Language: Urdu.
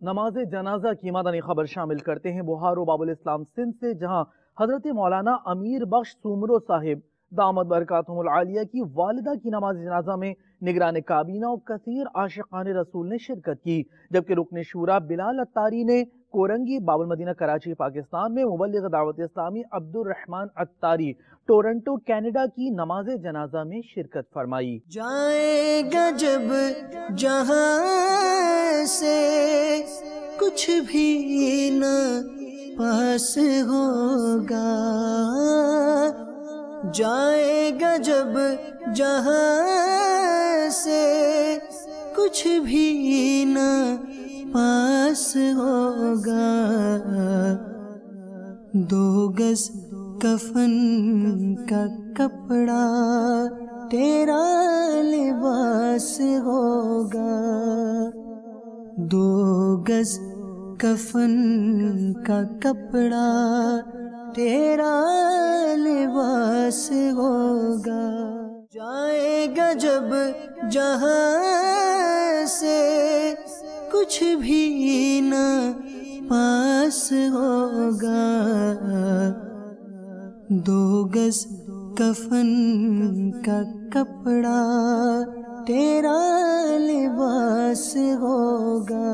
نماز جنازہ کی مدنی خبر شامل کرتے ہیں بہار و باب الاسلام سندھ سے، جہاں حضرت مولانا امیر بخش سومرو صاحب دامت برکاتہم العالیہ کی والدہ کی نماز جنازہ میں نگران کابینہ و کثیر عاشقان رسول نے شرکت کی، جبکہ رکن شورا بلال عطاری نے کورنگی باب المدینہ کراچی پاکستان میں مبلغ دعوت اسلامی عبد الرحمن عطاری ٹورنٹو کینیڈا کی نماز جنازہ میں شرکت فرمائی۔ جائے گا جب جہاں سے کچھ بھی نہ پاس ہوگا، جائے گا جب جہاں سے کچھ بھی نہ پاس ہوگا، 2 گز کفن کا کپڑا تیرا لباس ہوگا، 2 گز کفن کا کپڑا تیرا لباس ہوگا، جائے گا جب جہاں سے کچھ بھی نہ پاس ہوگا، 2 گز کفن کا کپڑا تیرا لباس ہوگا۔